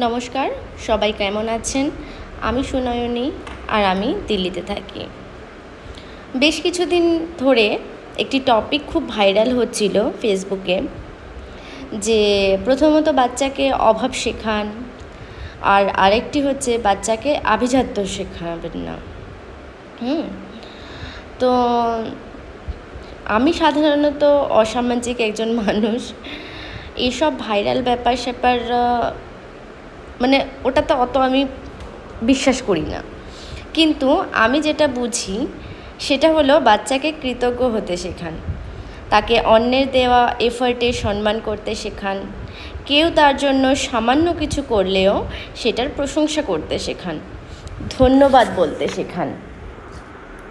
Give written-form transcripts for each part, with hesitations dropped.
নমস্কার, সবাই কেমন আছেন? আমি সুনয়নী, আর আমি দিল্লিতে থাকি। বেশ কিছুদিন ধরে একটি টপিক খুব ভাইরাল হচ্ছিল ফেসবুকে, যে প্রথমত বাচ্চাকে অভাব শেখান, আর আরেকটি হচ্ছে বাচ্চাকে আভিজাত্য শেখাবেন না। তো আমি সাধারণত অসামাজিক একজন মানুষ। এইসব ভাইরাল ব্যাপার স্যাপার মানে ওটাতে অত আমি বিশ্বাস করি না, কিন্তু আমি যেটা বুঝি সেটা হলো বাচ্চাকে কৃতজ্ঞ হতে শেখান, তাকে অন্যের দেওয়া এফার্টে সম্মান করতে শেখান, কেউ তার জন্য সামান্য কিছু করলেও সেটার প্রশংসা করতে শেখান, ধন্যবাদ বলতে শেখান।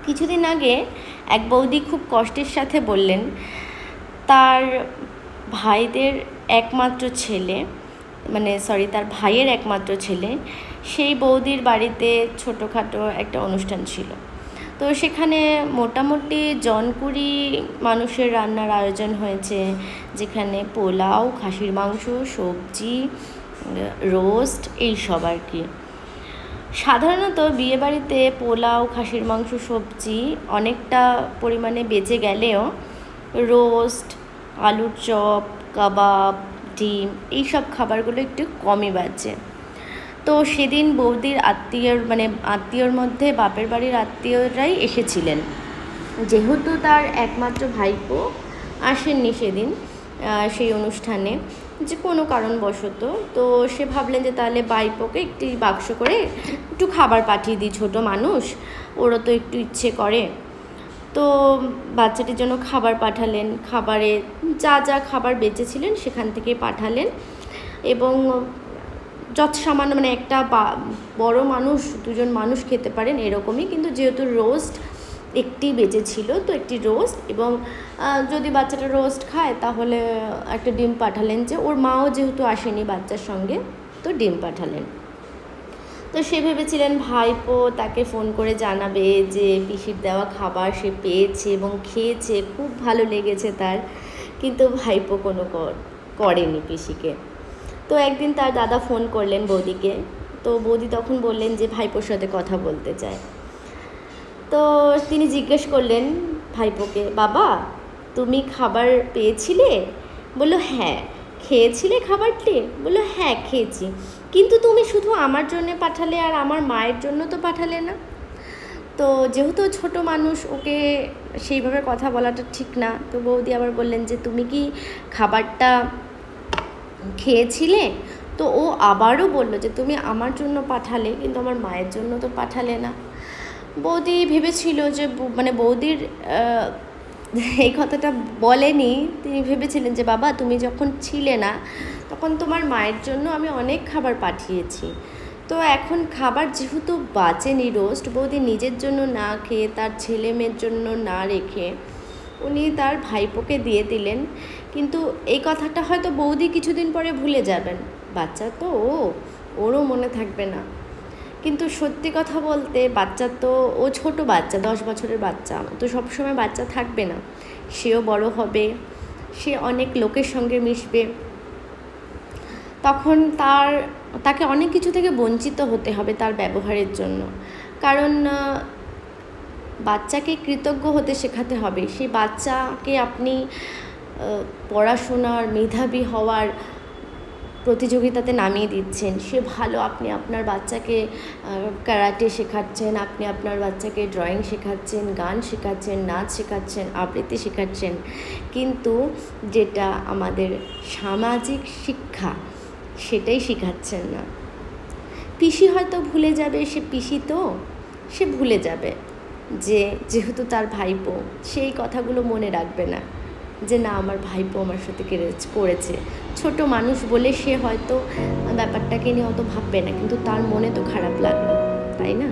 কিছুদিন আগে এক বৌদি খুব কষ্টের সাথে বললেন তার ভাইদের একমাত্র ছেলে তার ভাইয়ের একমাত্র ছেলে, সেই বৌদির বাড়িতে ছোটোখাটো একটা অনুষ্ঠান ছিল। তো সেখানে মোটামুটি 20 মানুষের রান্নার আয়োজন হয়েছে, যেখানে পোলাও, খাসির মাংস, সবজি, রোস্ট, এইসব আর কি। সাধারণত বিয়েবাড়িতে পোলাও, খাসির মাংস, সবজি অনেকটা পরিমাণে বেঁচে গেলেও রোস্ট, আলুর চপ, কাবাব, ডিম, এইসব খাবারগুলো একটু কমই বাজে। তো সেদিন বৌদির আত্মীয়র মধ্যে বাপের বাড়ির আত্মীয়রাই এসেছিলেন। যেহেতু তার একমাত্র ভাইপো আসেননি সেদিন সেই অনুষ্ঠানে, যে কোনো কারণবশত, তো সে ভাবলেন যে তাহলে ভাইপোকে একটি বাক্স করে একটু খাবার পাঠিয়ে দিই, ছোটো মানুষ, ওরও তো একটু ইচ্ছে করে। তো বাচ্চাটির জন্য খাবার পাঠালেন, খাবারে যা যা খাবার বেঁচেছিলেন সেখান থেকে পাঠালেন, এবং যৎসামান্য একটা বড় মানুষ, 2জন মানুষ খেতে পারেন এরকমই, কিন্তু যেহেতু রোস্ট একটি বেঁচে ছিল, তো একটি রোস্ট, এবং যদি বাচ্চাটা রোস্ট খায় তাহলে একটা ডিম পাঠালেন, যে ওর মাও যেহেতু আসেনি বাচ্চার সঙ্গে, তো ডিম পাঠালেন। তো সে ভেবেছিলেন ভাইপো তাকে ফোন করে জানাবে যে পিসির দেওয়া খাবার সে পেয়েছে এবং খেয়েছে, খুব ভালো লেগেছে তার, কিন্তু ভাইপো কোনো করেনি পিসিকে। তো একদিন তার দাদা ফোন করলেন বৌদিকে, তো বৌদি তখন বললেন যে ভাইপোর সাথে কথা বলতে চায়। তো তিনি জিজ্ঞেস করলেন ভাইপোকে, বাবা তুমি খাবার পেয়েছিলে? বললো হ্যাঁ। খেয়েছিলে খাবারটি? বললো হ্যাঁ খেয়েছি, কিন্তু তুমি শুধু আমার জন্য পাঠালে, আর আমার মায়ের জন্য তো পাঠালে না। তো যেহেতু ছোট মানুষ, ওকে সেইভাবে কথা বলাটা ঠিক না। তো বৌদি আবার বললেন যে তুমি কি খাবারটা খেয়েছিলে? তো ও আবারও বলল যে তুমি আমার জন্য পাঠালে, কিন্তু আমার মায়ের জন্য তো পাঠালে না। বৌদি ভেবেছিল যে বৌদির এই কথাটা বলেনি, তিনি ভেবেছিলেন যে বাবা তুমি যখন ছিলে না তখন তোমার মায়ের জন্য আমি অনেক খাবার পাঠিয়েছি, তো এখন খাবার যেহেতু বাঁচেনি, রোস্ট, বৌদি নিজের জন্য না খেয়ে তার ছেলে মেয়ের জন্য না রেখে উনি তার ভাইপোকে দিয়ে দিলেন। কিন্তু এই কথাটা হয়তো বৌদি কিছুদিন পরে ভুলে যাবেন, বাচ্চা তো ওরও মনে থাকবে না। কিন্তু সত্যি কথা বলতে বাচ্চা তো, ও ছোট বাচ্চা, 10 বছরের বাচ্চা, তো সবসময় বাচ্চা থাকবে না, সেও বড় হবে, সে অনেক লোকের সঙ্গে মিশবে, তখন তাকে অনেক কিছু থেকে বঞ্চিত হতে হবে তার ব্যবহারের জন্য। কারণ বাচ্চাকে কৃতজ্ঞ হতে শেখাতে হবে। সেই বাচ্চাকে আপনি পড়াশোনার, মেধাবী হওয়ার প্রতিযোগিতাতে নামিয়ে দিচ্ছেন, সে ভালো, আপনি আপনার বাচ্চাকে ক্যারাটে শেখাচ্ছেন, আপনি আপনার বাচ্চাকে ড্রয়িং শেখাচ্ছেন, গান শেখাচ্ছেন, নাচ শেখাচ্ছেন, আবৃত্তি শেখাচ্ছেন, কিন্তু যেটা আমাদের সামাজিক শিক্ষা সেটাই শেখাচ্ছেন না। পিসি হয়তো ভুলে যাবে, সে ভুলে যাবে যে যেহেতু তার ভাইপো, সেই কথাগুলো মনে রাখবে না, যে না আমার ভাইপো আমার সাথে করেছে। ছোট মানুষ বলে সে হয়তো ব্যাপারটাকে নিয়ে অত ভাববে না, কিন্তু তার মনে তো খারাপ লাগলো, তাই না?